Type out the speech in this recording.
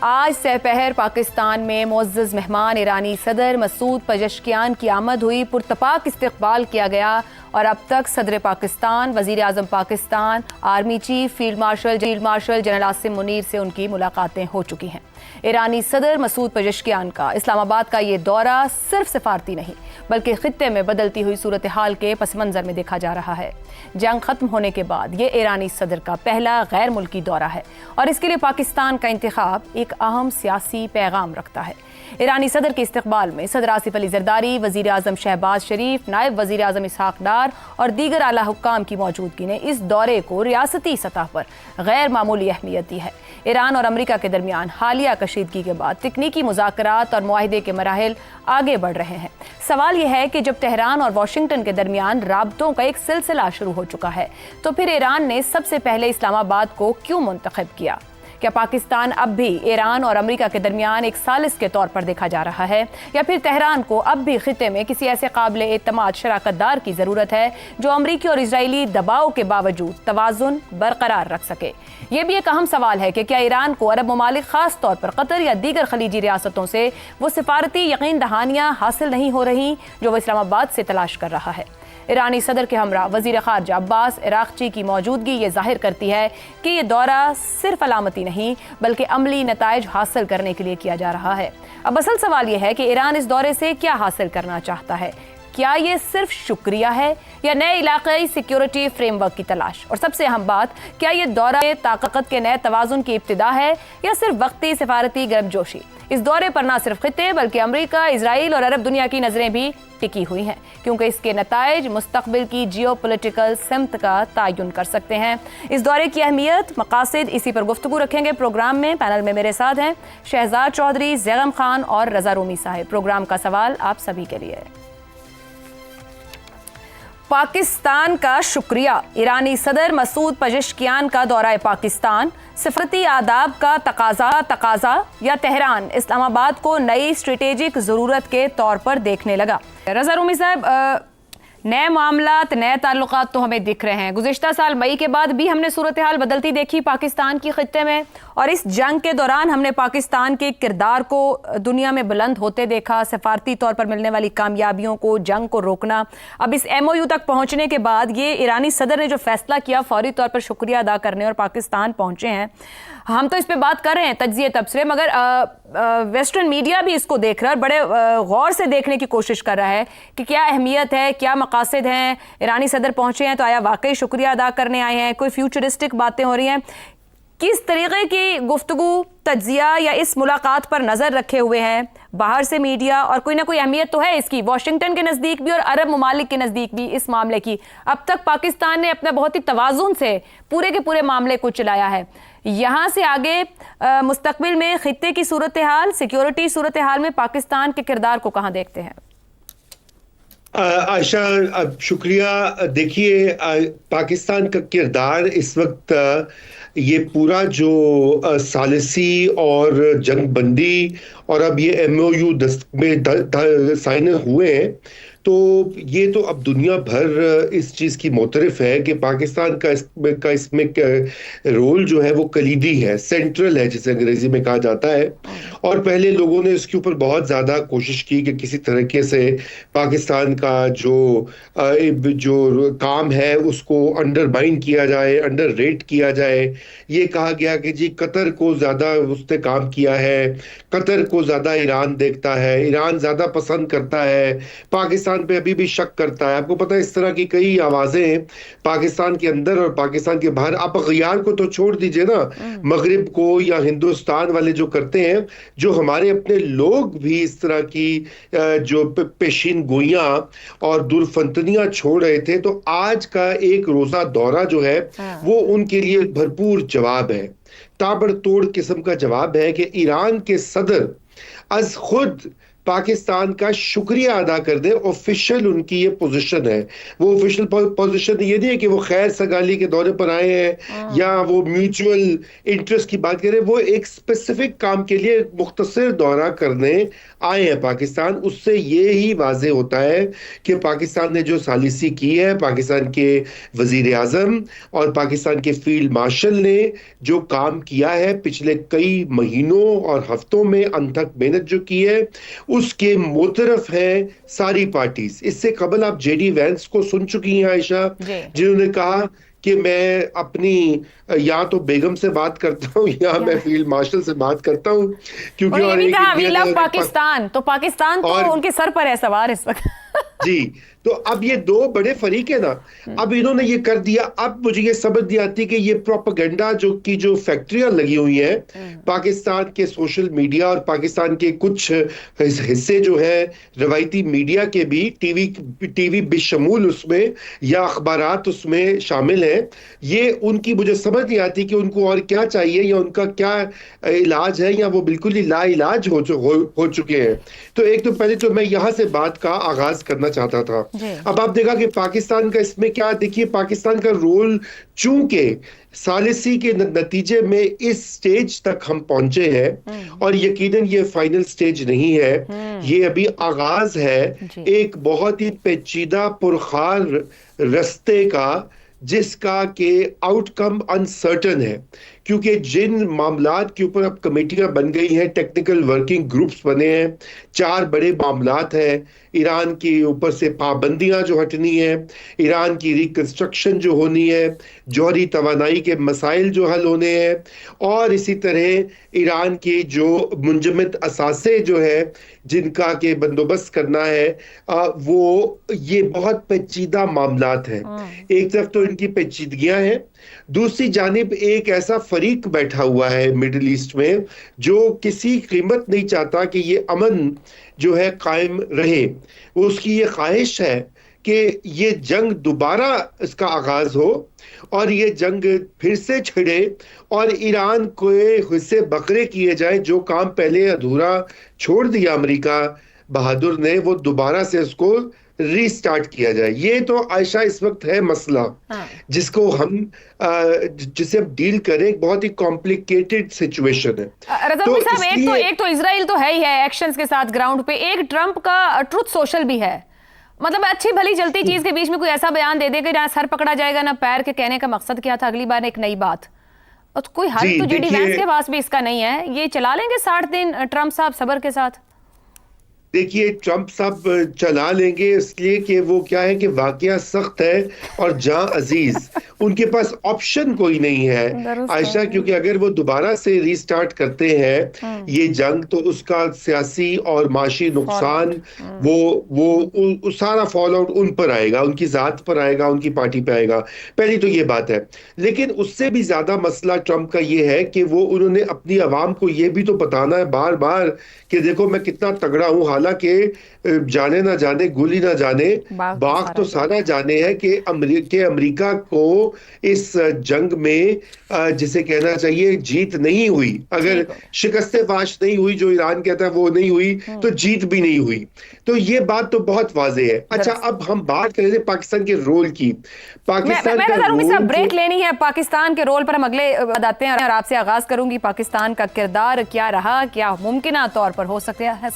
आज सहपहर पाकिस्तान में मुअज़्ज़ज़ मेहमान ईरानी सदर मसूद पज़ेश्कियान की आमद हुई। पुरतपाक इस्तकबाल किया गया और अब तक सदर पाकिस्तान, वज़ीर आज़म Pakistan, army chief, field marshal general Asim Munir से उनकी मुलाकातें हो चुकी हैं। ईरानी सदर मसूद पज़ेश्कियान का इस्लामाबाद का ये दौरा सिर्फ सिफारती नहीं बल्कि खित्ते में बदलती हुई सूरत हाल के पस मंज़र में देखा जा रहा है। जंग खत्म होने के बाद ये ईरानी सदर का पहला गैर मुल्की दौरा है और इसके लिए पाकिस्तान का इंतखाब एक अहम सियासी पैगाम रखता है। ईरानी सदर के इस्तकबाल में सदर आसिफ अली ज़रदारी, वज़ीर आज़म शहबाज शरीफ, नायब वज़ीर आज़म इसहाक डार और दीगर आला हुक्काम की मौजूदगी ने इस दौरे को रियासती सतह पर गैर मामूली अहमियत दी है। ईरान और अमरीका के दरमियान हालिया कशीदगी के बाद तकनीकी मुज़ाकरात और मुआहिदे के मराहिल आगे बढ़ रहे हैं। सवाल यह है कि जब तेहरान और वाशिंगटन के दरमियान राबतों का एक सिलसिला शुरू हो चुका है तो फिर ईरान ने सबसे पहले इस्लामाबाद को क्यों मुंतखब किया? क्या पाकिस्तान अब भी ईरान और अमेरिका के दरमियान एक सालिस के तौर पर देखा जा रहा है या फिर तेहरान को अब भी खित्ते में किसी ऐसे काबिल एतमाद शराकतदार की ज़रूरत है जो अमरीकी और इजरायली दबाव के बावजूद तवाज़ुन बरकरार रख सके? ये भी एक अहम सवाल है कि क्या ईरान को अरब ममालिक ख़ास तौर पर कतर या दीगर खलीजी रियासतों से वो सिफारती यकीन दहानियाँ हासिल नहीं हो रही जो वो इस्लामाबाद से तलाश कर रहा है। ईरानी सदर के हमरा वज़ीर ख़ारजा अब्बास इराक़ची की मौजूदगी ये जाहिर करती है कि ये दौरा सिर्फ अलामती नहीं बल्कि अमली नताइज हासिल करने के लिए किया जा रहा है। अब असल सवाल यह है कि ईरान इस दौरे से क्या हासिल करना चाहता है? क्या ये सिर्फ शुक्रिया है या नए इलाक़ाई सिक्योरिटी फ्रेमवर्क की तलाश? और सबसे अहम बात, क्या ये दौरा ताकत के नए तवाज़ुन की इब्तिदा है या सिर्फ वक्ती सिफारती गर्मजोशी? इस दौरे पर न सिर्फ खित्ते बल्कि अमरीका, इजराइल और अरब दुनिया की नज़रें भी टिकी हुई हैं क्योंकि इसके नताइज मुस्तक़बिल की जियोपॉलिटिकल सिमत का तयन कर सकते हैं। इस दौरे की अहमियत, मकासद, इसी पर गुफ्तगू रखेंगे प्रोग्राम में। पैनल में मेरे साथ हैं शहजाद चौधरी, ज़ैगम खान और रज़ा रूमी साहिब। प्रोग्राम का सवाल आप सभी के लिए। पाकिस्तान का शुक्रिया, ईरानी सदर मसूद पज़ेश्कियान का दौरा पाकिस्तान, सिफरती आदाब का तकाजा या तेहरान इस्लामाबाद को नई स्ट्रेटेजिक ज़रूरत के तौर पर देखने लगा? रज़ा रूमी साहब, नए मामलात, नए ताल्लुकात तो हमें दिख रहे हैं। गुज़िश्ता साल मई के बाद भी हमने सूरत हाल बदलती देखी पाकिस्तान की खित्ते में और इस जंग के दौरान हमने पाकिस्तान के किरदार को दुनिया में बुलंद होते देखा, सफारती तौर पर मिलने वाली कामयाबियों को, जंग को रोकना। अब इस MOU तक पहुंचने के बाद ये ईरानी सदर ने जो फैसला किया फौरी तौर पर शुक्रिया अदा करने और पाकिस्तान पहुंचे हैं। हम तो इस पे बात कर रहे हैं तज्ज़िये तबसरे, मगर वेस्टर्न मीडिया भी इसको देख रहा है और बड़े गौर से देखने की कोशिश कर रहा है कि क्या अहमियत है, क्या मकासद हैं। ईरानी सदर पहुंचे हैं तो आया वाकई शुक्रिया अदा करने आए हैं, कोई फ्यूचरिस्टिक बातें हो रही हैं? किस तरीके की गुफ्तगू, तज्ज़िया या इस मुलाकात पर नज़र रखे हुए हैं बाहर से मीडिया? और कोई ना कोई अहमियत तो है इसकी, वाशिंगटन के नज़दीक भी और अरब ममालिक के नज़दीक भी इस मामले की। अब तक पाकिस्तान ने अपने बहुत ही तवाज़ुन से पूरे के पूरे मामले को चलाया है। यहाँ से आगे मुस्तकबिल में खित्ते की सूरत हाल, सिक्योरिटी सूरत हाल में पाकिस्तान के किरदार को कहाँ देखते हैं? आयशा, शुक्रिया। देखिए, पाकिस्तान का किरदार इस वक्त ये पूरा जो सालिसी और जंगबंदी और अब ये MOU में साइन हुए हैं तो ये तो अब दुनिया भर इस चीज़ की मोतरफ है कि पाकिस्तान का इसमें रोल जो है वो कलीदी है, सेंट्रल है जिसे अंग्रेजी में कहा जाता है। और पहले लोगों ने इसके ऊपर बहुत ज़्यादा कोशिश की कि किसी तरीके से पाकिस्तान का जो काम है उसको अंडरमाइन किया जाए, अंडर रेट किया जाए। ये कहा गया कि जी कतर को ज़्यादा उसने काम किया है, कतर को ज़्यादा ईरान देखता है, ईरान ज़्यादा पसंद करता है, पाकिस्तान पे अभी भी शक करता है। आपको पता है इस तरह की कई आवाज़ें पाकिस्तान के अंदर और पाकिस्तान के बाहर, आप गयार को तो छोड़ दीजिए ना, मगरिब को या हिंदुस्तान वाले जो करते हैं, जो हमारे अपने लोग भी इस तरह की जो पेशीन गोइयां और दुर्फंतनियां छोड़ रहे थे। तो आज का एक रोजा दौरा जो है वो उनके लिए भरपूर जवाब है, ताबड़तोड़ किस्म का जवाब है कि ईरान के सदर अज खुद पाकिस्तान का शुक्रिया अदा कर दे। ऑफिशियल उनकी ये पोजीशन है। वो ऑफिशियल पोजीशन ये नहीं है कि वो खैर सगाली के दौरे पर आए हैं या वो म्यूचुअल इंटरेस्ट की बात करें। वो एक स्पेसिफिक काम के लिए मुख्तसर दौरा करने आए हैं पाकिस्तान। उससे ये ही वाजे होता है कि पाकिस्तान ने जो सालिसी की है, पाकिस्तान के वजीर आजम और पाकिस्तान के फील्ड मार्शल ने जो काम किया है पिछले कई महीनों और हफ्तों में, अनथक मेहनत जो की है, उसके मुतरफ है सारी पार्टीज। इससे कबल आप जेडी वैंस को सुन चुकी हैं आयशा, जिन्होंने कहा कि मैं अपनी या तो बेगम से बात करता हूँ या मैं फील्ड मार्शल से बात करता हूँ, क्योंकि और ये भी कहा वी लव पाकिस्तान। तो पाकिस्तान तो उनके सर पर है सवार इस वक्त। जी, तो अब ये दो बड़े फरीक है ना, अब इन्होंने ये कर दिया। अब मुझे ये समझ नहीं आती कि ये प्रोपेगेंडा जो फैक्ट्रियां लगी हुई हैं पाकिस्तान के सोशल मीडिया और पाकिस्तान के कुछ हिस्से जो है रवायती मीडिया के भी, टीवी बिशमूल उसमें या अखबारात उसमें शामिल हैं, ये उनकी मुझे समझ नहीं आती कि उनको और क्या चाहिए या उनका क्या इलाज है, या वो बिल्कुल ही लाइलाज हो चुके हैं। तो एक तो पहले तो मैं यहां से बात का आगाज करना चाहता था। अब आप देखा कि पाकिस्तान का इसमें क्या, देखिए पाकिस्तान का रोल, चूंकि सालिसी के नतीजे में इस स्टेज तक हम पहुंचे हैं और यकीनन ये फाइनल स्टेज नहीं है, ये अभी आगाज है एक बहुत ही पेचीदा पुरखार रस्ते का, जिसका के आउटकम अनसर्टन है। क्योंकि जिन मामलात के ऊपर अब कमेटियां बन गई हैं, टेक्निकल वर्किंग ग्रुप्स बने हैं, 4 बड़े मामलात हैं। ईरान के ऊपर से पाबंदियां जो हटनी है, ईरान की रिकंस्ट्रक्शन जो होनी है, जौहरी तवानाई के मसाइल जो हल होने हैं, और इसी तरह ईरान की जो मुंजमद असासे जो है जिनका के बंदोबस्त करना है, वो ये बहुत पेचीदा मामलात हैं। एक तरफ तो इनकी पेचीदगियां हैं, दूसरी जानिब एक ऐसा फरीक बैठा हुआ है मिडिल ईस्ट में जो किसी कीमत नहीं चाहता कि ये अमन जो है कायम रहे। उसकी ये ख्वाहिश है कि ये जंग दोबारा इसका आगाज हो और ये जंग फिर से छिड़े और ईरान को हिस्से बकरे किए जाए। जो काम पहले अधूरा छोड़ दिया अमेरिका बहादुर ने, वो दोबारा से उसको रीस्टार्ट किया जाए। ये तो आयशा इस वक्त है मसला जिसको हम जिसे हम डील करें। बहुत ही कॉम्प्लिकेटेड सिचुएशन है। तो साहब, एक तो इजराइल तो है ही है एक्शंस के साथ ग्राउंड पे, एक ट्रंप का ट्रुथ सोशल भी है। मतलब अच्छी भली चलती चीज के बीच में कोई ऐसा बयान दे दे कि ना सर पकड़ा जाएगा ना पैर, के कहने का मकसद क्या था, अगली बार एक नई बात। और कोई हल तो जेडी वैंस के पास भी इसका नहीं है। ये चला लेंगे 60 दिन ट्रंप साहब सब्र के साथ? देखिए, ट्रंप साहब चला लेंगे इसलिए कि वो क्या है कि वाकया सख्त है और जां अजीज, उनके पास ऑप्शन कोई नहीं है आयशा। क्योंकि अगर वो दोबारा से रीस्टार्ट करते हैं ये जंग, तो उसका सियासी और माशी नुकसान वो सारा फॉल आउट उन पर आएगा, उनकी जात पर आएगा, उनकी पार्टी पर आएगा। पहली तो ये बात है। लेकिन उससे भी ज्यादा मसला ट्रंप का ये है कि वो उन्होंने अपनी आवाम को ये भी तो बताना है बार बार कि देखो मैं कितना तगड़ा हूं। हालांकि जाने ना जाने गोली ना जाने बाग तो सारा जाने है कि अमेरिका को इस जंग में जिसे कहना चाहिए जीत नहीं हुई। अगर शिकस्ते फाश नहीं हुई जो ईरान कहता है वो नहीं हुई, तो जीत भी नहीं हुई। तो ये बात तो बहुत वाजे है। अच्छा, अब हम बात करें थे पाकिस्तान के रोल की। पाकिस्तान का रोल, ब्रेक लेनी है पाकिस्तान के रोल पर, हम अगले बताते हैं। और आपसे आगाज करूंगी पाकिस्तान का किरदार क्या रहा, क्या मुमकिन तौर पर हो सकता है